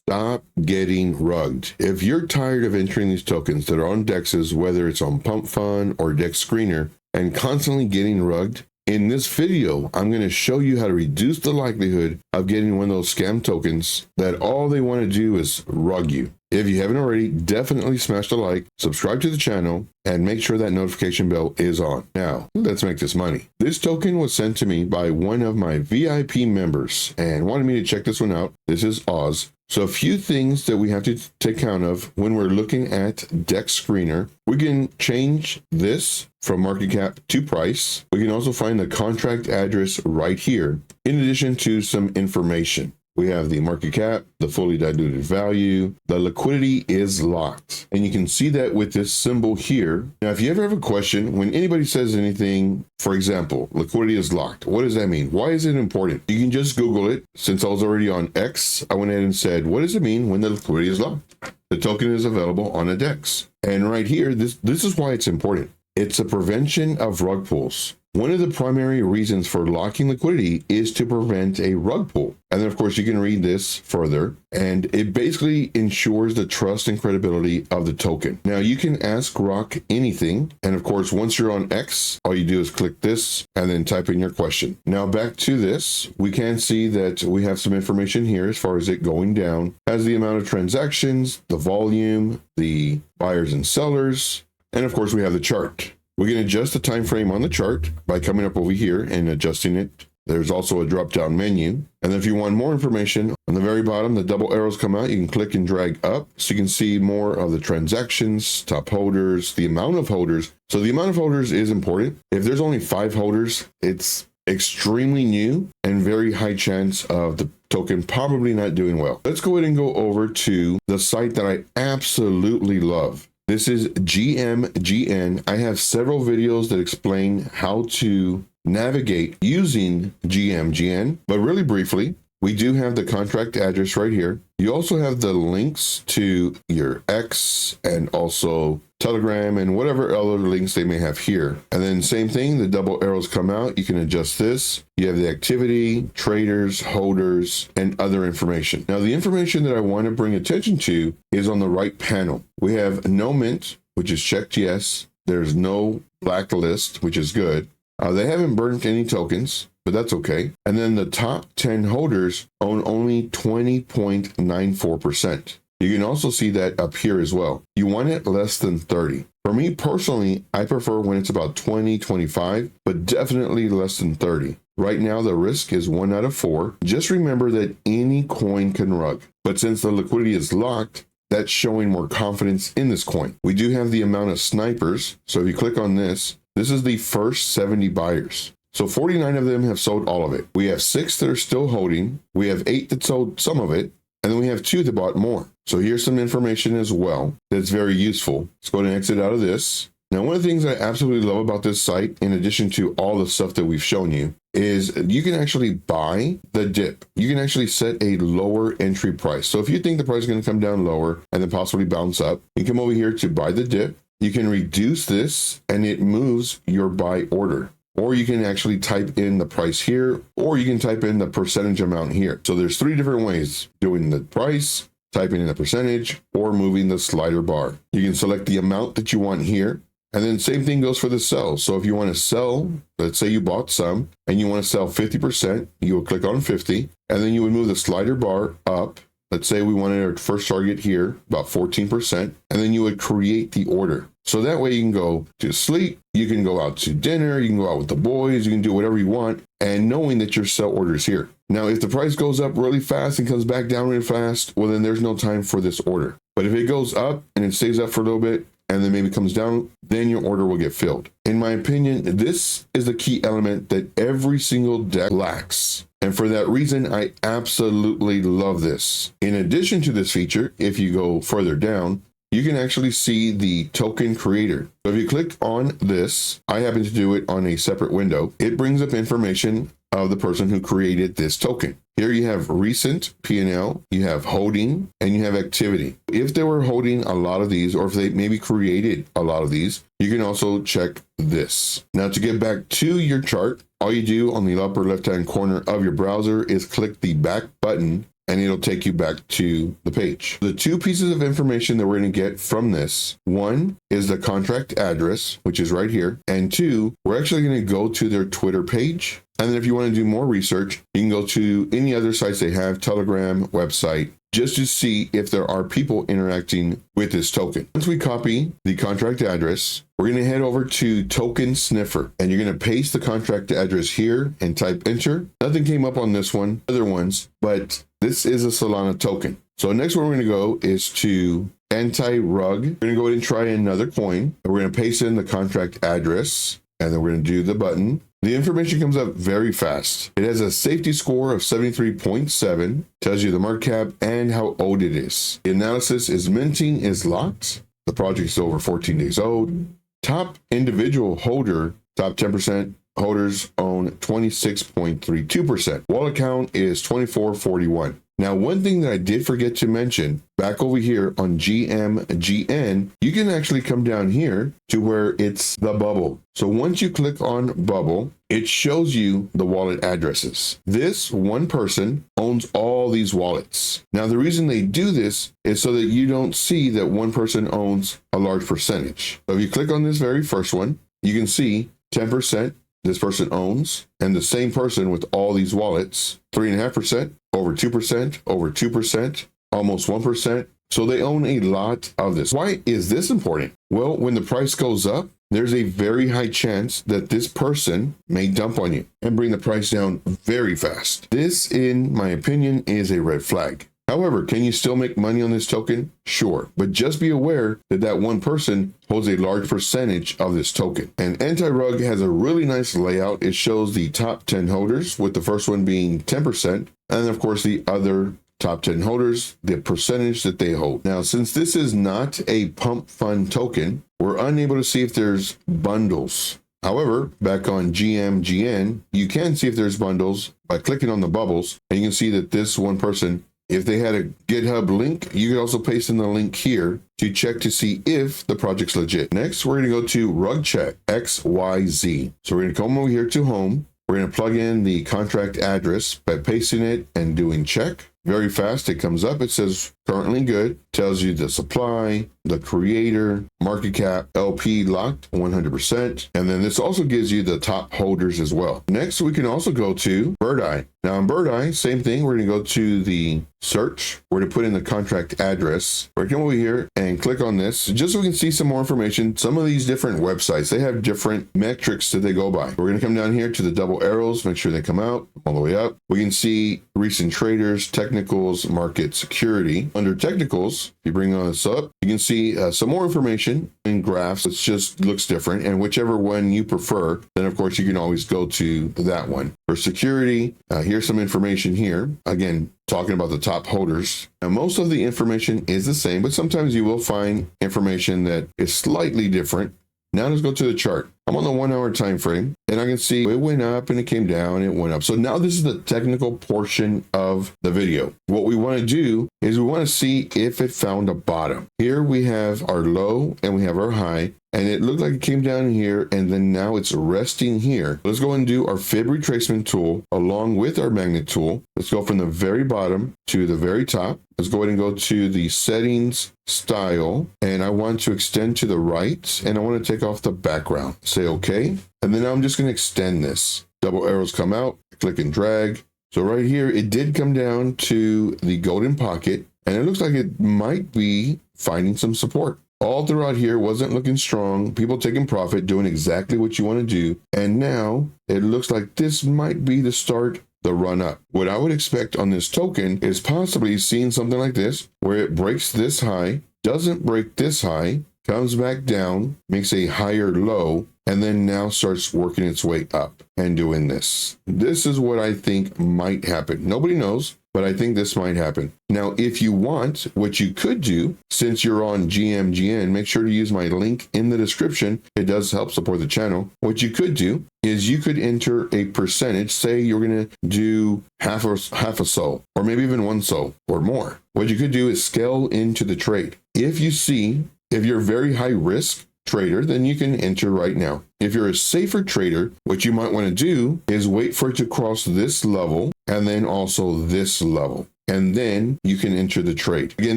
Stop getting rugged. If you're tired of entering these tokens that are on DEXs, whether it's on Pump Fund or DEX Screener, and constantly getting rugged, in this video, I'm going to show you how to reduce the likelihood of getting one of those scam tokens that all they want to do is rug you. If you haven't already, definitely smash the like, subscribe to the channel, and make sure that notification bell is on. Now, let's make this money. This token was sent to me by one of my VIP members and wanted me to check this one out. This is Oz. So a few things that we have to take account of when we're looking at DEX Screener. We can change this from market cap to price. We can also find the contract address right here, in addition to some information. We have the market cap, the fully diluted value, the liquidity is locked. And you can see that with this symbol here. Now, if you ever have a question, when anybody says anything, for example, liquidity is locked, what does that mean? Why is it important? You can just Google it. Since I was already on X, I went ahead and said, what does it mean when the liquidity is locked? The token is available on a DEX. And right here, this is why it's important. It's a prevention of rug pulls. One of the primary reasons for locking liquidity is to prevent a rug pull. And then, of course, you can read this further, and it basically ensures the trust and credibility of the token. Now, you can ask Rock anything. And of course, once you're on X, all you do is click this and then type in your question. Now, back to this, we can see that we have some information here as far as it going down, as the amount of transactions, the volume, the buyers and sellers, and of course, we have the chart. We can adjust the time frame on the chart by coming up over here and adjusting it. There's also a drop-down menu. And then if you want more information, on the very bottom, the double arrows come out. You can click and drag up so you can see more of the transactions, top holders, the amount of holders. So the amount of holders is important. If there's only 5 holders, it's extremely new and very high chance of the token probably not doing well. Let's go ahead and go over to the site that I absolutely love. This is GMGN. I have several videos that explain how to navigate using GMGN, but really briefly, we do have the contract address right here. You also have the links to your X and also Telegram and whatever other links they may have here. And then same thing, the double arrows come out. You can adjust this. You have the activity, traders, holders, and other information. Now, the information that I want to bring attention to is on the right panel. We have no mint, which is checked yes. There's no blacklist, which is good. They haven't burnt any tokens, but that's okay. And then the top 10 holders own only 20.94%. You can also see that up here as well. You want it less than 30. For me personally, I prefer when it's about 20, 25, but definitely less than 30. Right now, the risk is 1 out of 4. Just remember that any coin can rug. But since the liquidity is locked, that's showing more confidence in this coin. We do have the amount of snipers. So if you click on this, this is the first 70 buyers. So 49 of them have sold all of it. We have 6 that are still holding. We have 8 that sold some of it. And then we have 2 that bought more. So here's some information as well that's very useful. Let's go ahead and exit out of this. Now, one of the things I absolutely love about this site, in addition to all the stuff that we've shown you, is you can actually buy the dip. You can actually set a lower entry price. So if you think the price is going to come down lower and then possibly bounce up, you come over here to buy the dip. You can reduce this and it moves your buy order. Or you can actually type in the price here, or you can type in the percentage amount here. So there's 3 different ways: doing the price, typing in the percentage, or moving the slider bar. You can select the amount that you want here. And then same thing goes for the sell. So if you want to sell, let's say you bought some and you want to sell 50%, you would click on 50, and then you would move the slider bar up. Let's say we wanted our first target here, about 14%, and then you would create the order. So that way you can go to sleep, you can go out to dinner, you can go out with the boys, you can do whatever you want, and knowing that your sell order is here. Now, if the price goes up really fast and comes back down really fast, well, then there's no time for this order. But if it goes up and it stays up for a little bit, and then maybe comes down, then your order will get filled. In my opinion, this is the key element that every single deck lacks. And for that reason, I absolutely love this. In addition to this feature, if you go further down, you can actually see the token creator. So if you click on this, I happen to do it on a separate window. It brings up information of the person who created this token. Here you have recent P&L, you have holding, and you have activity. If they were holding a lot of these, or if they maybe created a lot of these, you can also check this. Now, to get back to your chart, all you do on the upper left-hand corner of your browser is click the back button, and it'll take you back to the page. The two pieces of information that we're going to get from this, one is the contract address, which is right here, and two, we're actually going to go to their Twitter page. And then if you want to do more research, you can go to any other sites they have, Telegram, website, just to see if there are people interacting with this token. Once we copy the contract address, we're going to head over to Token Sniffer, and you're going to paste the contract address here and type enter. Nothing came up on this one, other ones, but this is a Solana token. So next one we're going to go is to Anti-Rug. We're going to go ahead and try another coin. We're going to paste in the contract address, and then we're going to do the button. The information comes up very fast. It has a safety score of 73.7, tells you the market cap and how old it is. The analysis is minting is locked. The project is over 14 days old. Top individual holder, top 10% holders own 26.32%. Wallet count is 2441. Now, one thing that I did forget to mention, back over here on GMGN, you can actually come down here to where it's the bubble. So once you click on bubble, it shows you the wallet addresses. This one person owns all these wallets. Now, the reason they do this is so that you don't see that one person owns a large percentage. So if you click on this very first one, you can see 10% this person owns, and the same person with all these wallets, 3.5%, over 2%, over 2%, almost 1%. So they own a lot of this. Why is this important? Well, when the price goes up, there's a very high chance that this person may dump on you and bring the price down very fast. This, in my opinion, is a red flag. However, can you still make money on this token? Sure, but just be aware that that one person holds a large percentage of this token. And Anti-Rug has a really nice layout. It shows the top 10 holders, with the first one being 10%, and of course the other top 10 holders, the percentage that they hold. Now, since this is not a pump fund token, we're unable to see if there's bundles. However, back on GMGN, you can see if there's bundles by clicking on the bubbles, and you can see that this one person, if they had a GitHub link, you could also paste in the link here to check to see if the project's legit. Next, we're going to go to RugCheck XYZ. So we're going to come over here to home. We're going to plug in the contract address by pasting it and doing check. Very fast, it comes up. It says currently good, tells you the supply, the creator, market cap, LP locked 100%. And then this also gives you the top holders as well. Next, we can also go to BirdEye. Now in BirdEye, same thing. We're going to go to the search. We're going to put in the contract address. We're going to come over here and click on this just so we can see some more information. Some of these different websites, they have different metrics that they go by. We're going to come down here to the double arrows, make sure they come out all the way up. We can see recent traders, technicals, market security. Under technicals, if you bring on this up, you can see some more information in graphs. It just looks different, and whichever one you prefer, then of course you can always go to that one. For security, here's some information here. Again, talking about the top holders. Now, most of the information is the same, but sometimes you will find information that is slightly different. Now let's go to the chart. I'm on the 1 hour time frame, and I can see it went up and it came down, it went up. So now this is the technical portion of the video. What we want to do is we want to see if it found a bottom. Here we have our low and we have our high, and it looked like it came down here, and then now it's resting here. Let's go and do our fib retracement tool along with our magnet tool. Let's go from the very bottom to the very top. Let's go ahead and go to the settings style, and I want to extend to the right, and I want to take off the background. Say okay, and then I'm just going to extend this. Double arrows come out, click and drag. So right here, it did come down to the golden pocket, and it looks like it might be finding some support. All throughout here wasn't looking strong, people taking profit, doing exactly what you want to do, and now it looks like this might be the start, the run up. What I would expect on this token is possibly seeing something like this, where it breaks this high, doesn't break this high, comes back down, makes a higher low, and then now starts working its way up and doing this. This is what I think might happen. Nobody knows, but I think this might happen. Now, if you want, what you could do, since you're on GMGN, make sure to use my link in the description. It does help support the channel. What you could do is you could enter a percentage. Say you're going to do half a SOL, or maybe even 1 SOL or more. What you could do is scale into the trade. If you're very high risk trader, then you can enter right now. If you're a safer trader, what you might want to do is wait for it to cross this level and then also this level. and then you can enter the trade. Again,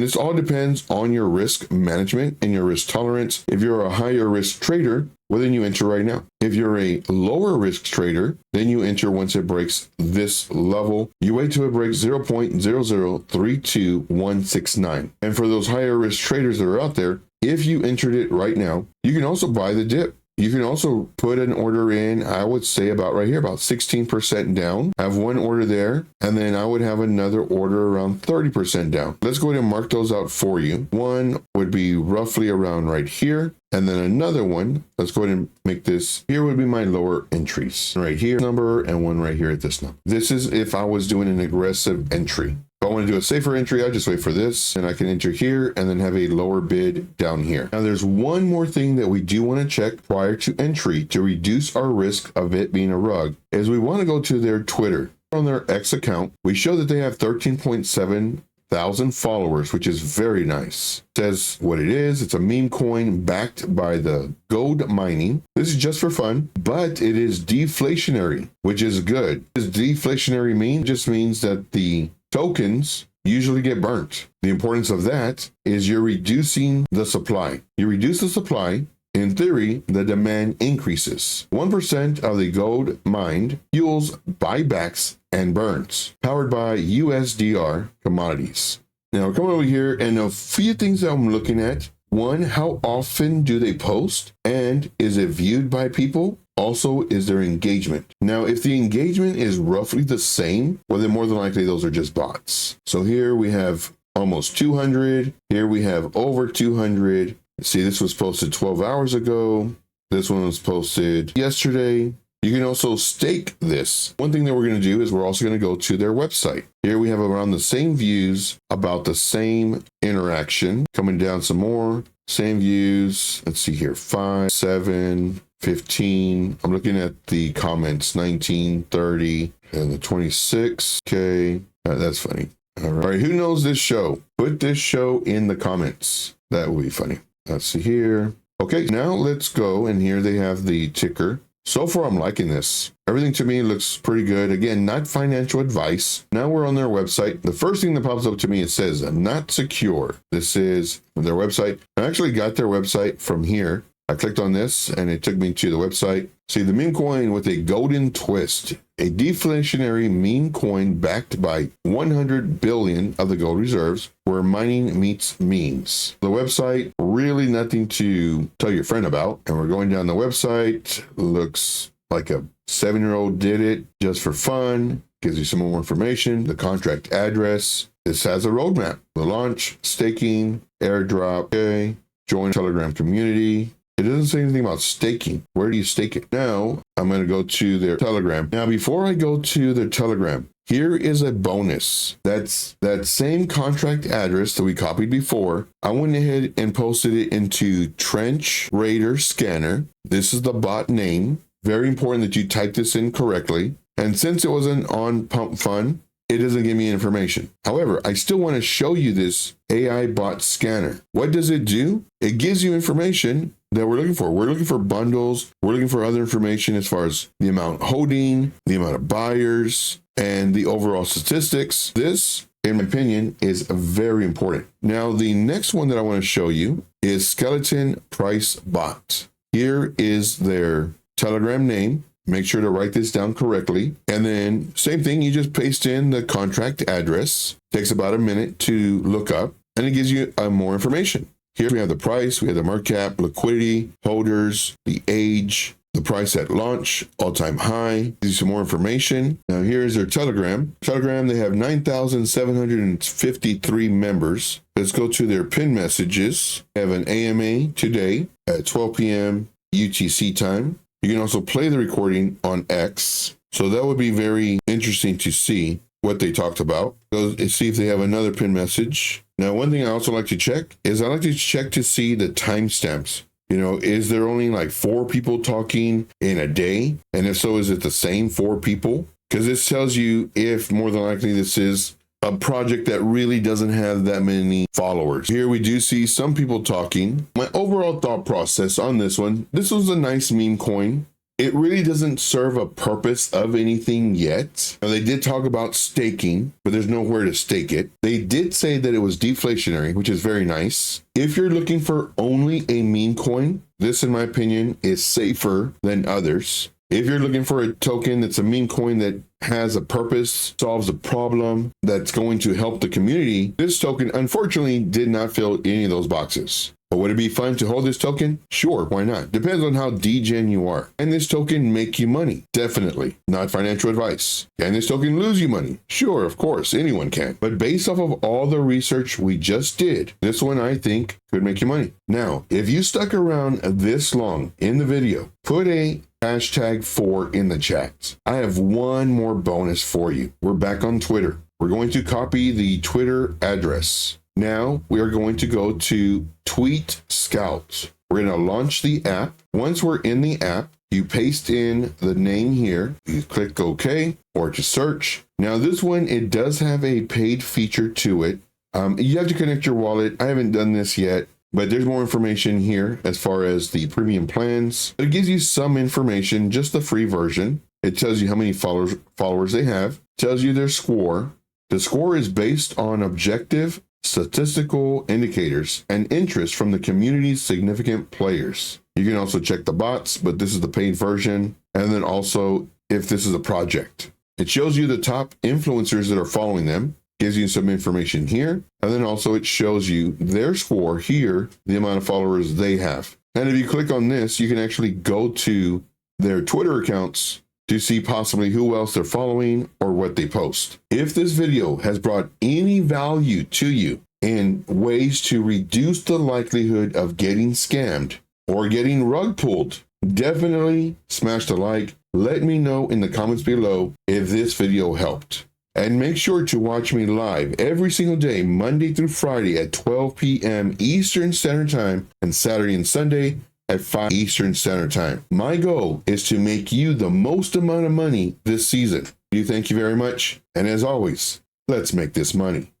this all depends on your risk management and your risk tolerance. If you're a higher risk trader, well, then you enter right now. If you're a lower risk trader, then you enter once it breaks this level. You wait till it breaks 0.0032169. And for those higher risk traders that are out there, if you entered it right now, you can also buy the dip. You can also put an order in, I would say about right here, about 16% down. I have one order there, and then I would have another order around 30% down. Let's go ahead and mark those out for you. One would be roughly around right here. And then another one, let's go ahead and make this, here would be my lower entries. Right here, number, and one right here at this number. This is if I was doing an aggressive entry. If I want to do a safer entry, I just wait for this, and I can enter here and then have a lower bid down here. Now there's one more thing that we do want to check prior to entry to reduce our risk of it being a rug, is we want to go to their Twitter. On their X account, we show that they have 13.7 thousand followers, which is very nice. It says what it is. It's a meme coin backed by the gold mining. This is just for fun, but it is deflationary, which is good. What does deflationary mean? It just means that the tokens usually get burnt. The importance of that is you're reducing the supply. You reduce the supply, in theory, the demand increases. 1% of the gold mined fuels buybacks and burns, powered by USDR commodities. Now, come over here, and a few things that I'm looking at. One, how often do they post? And is it viewed by people? Also, is there engagement? Now, if the engagement is roughly the same, well, then more than likely those are just bots. So here we have almost 200. Here we have over 200. See, this was posted 12 hours ago. This one was posted yesterday. You can also stake this. One thing that we're going to do is we're also going to go to their website. Here we have around the same views, about the same interaction. Coming down some more, same views. Let's see here, 5, 7, 15. I'm looking at the comments, 19, 30, and the 26. Okay, that's funny. All right, who knows this show? Put this show in the comments. That would be funny. Let's see here. Okay, now let's go, and here they have the ticker. So far, I'm liking this. Everything to me looks pretty good. Again, not financial advice. Now we're on their website. The first thing that pops up to me, it says not secure. This is their website. I actually got their website from here. I clicked on this and it took me to the website. See, the meme coin with a golden twist, a deflationary meme coin backed by 100 billion of the gold reserves, where mining meets memes. The website, really nothing to tell your friend about. And we're going down the website. Looks like a 7-year-old did it just for fun. Gives you some more information. The contract address. This has a roadmap. The launch, staking, airdrop, okay. Join Telegram community. It doesn't say anything about staking. Where do you stake it? Now, I'm going to go to their Telegram. Now, before I go to their Telegram, here is a bonus. That's that same contract address that we copied before. I went ahead and posted it into Trench Raider Scanner. This is the bot name. Very important that you type this in correctly. And since it wasn't on Pump Fund, it doesn't give me information. However, I still want to show you this AI bot scanner. What does it do? It gives you information that we're looking for. We're looking for bundles. We're looking for other information as far as the amount holding, the amount of buyers, and the overall statistics. This, in my opinion, is very important. Now, the next one that I want to show you is Skeleton Price Bot. Here is their Telegram name. Make sure to write this down correctly. And then same thing, you just paste in the contract address. Takes about a minute to look up, and it gives you more information. Here we have the price, we have the market cap, liquidity, holders, the age, the price at launch, all-time high. Gives you some more information. Now here's their Telegram. Telegram, they have 9,753 members. Let's go to their pin messages. They have an AMA today at 12 p.m. UTC time. You can also play the recording on X. So that would be very interesting to see what they talked about. So let's see if they have another pin message. Now, one thing I also like to check is I like to check to see the timestamps. You know, is there only like 4 people talking in a day? And if so, is it the same 4 people? Because this tells you if more than likely this is a project that really doesn't have that many followers. Here we do see some people talking. My overall thought process on this one, this was a nice meme coin. It really doesn't serve a purpose of anything yet. Now, they did talk about staking, but there's nowhere to stake it. They did say that it was deflationary, which is very nice. If you're looking for only a meme coin, this, in my opinion, is safer than others. If you're looking for a token that's a meme coin that has a purpose, solves a problem, that's going to help the community, this token, unfortunately, did not fill any of those boxes. But would it be fun to hold this token? Sure, why not? Depends on how degen you are. Can this token make you money? Definitely. Not financial advice. Can this token lose you money? Sure, of course, anyone can. But based off of all the research we just did, this one I think could make you money. Now, if you stuck around this long in the video, put a #4 in the chat. I have one more bonus for you. We're back on Twitter. We're going to copy the Twitter address. Now we are going to go to Tweet Scout. We're going to launch the app. Once we're in the app, you paste in the name here. You click OK or to search. Now this one, it does have a paid feature to it. You have to connect your wallet. I haven't done this yet, but there's more information here as far as the premium plans. It gives you some information, just the free version. It tells you how many followers they have. It tells you their score. The score is based on objective statistical indicators and interest from the community's significant players. You can also check the bots, but this is the paid version. And then also if this is a project. It shows you the top influencers that are following them, gives you some information here. And then also it shows you their score here, the amount of followers they have. And if you click on this, you can actually go to their Twitter accounts to see possibly who else they're following or what they post. If this video has brought any value to you in ways to reduce the likelihood of getting scammed or getting rug pulled, definitely smash the like. Let me know in the comments below if this video helped. And make sure to watch me live every single day, Monday through Friday at 12 p.m. Eastern Standard Time and Saturday and Sunday at 5 Eastern Standard Time. My goal is to make you the most amount of money this season. Thank you very much. And as always, let's make this money.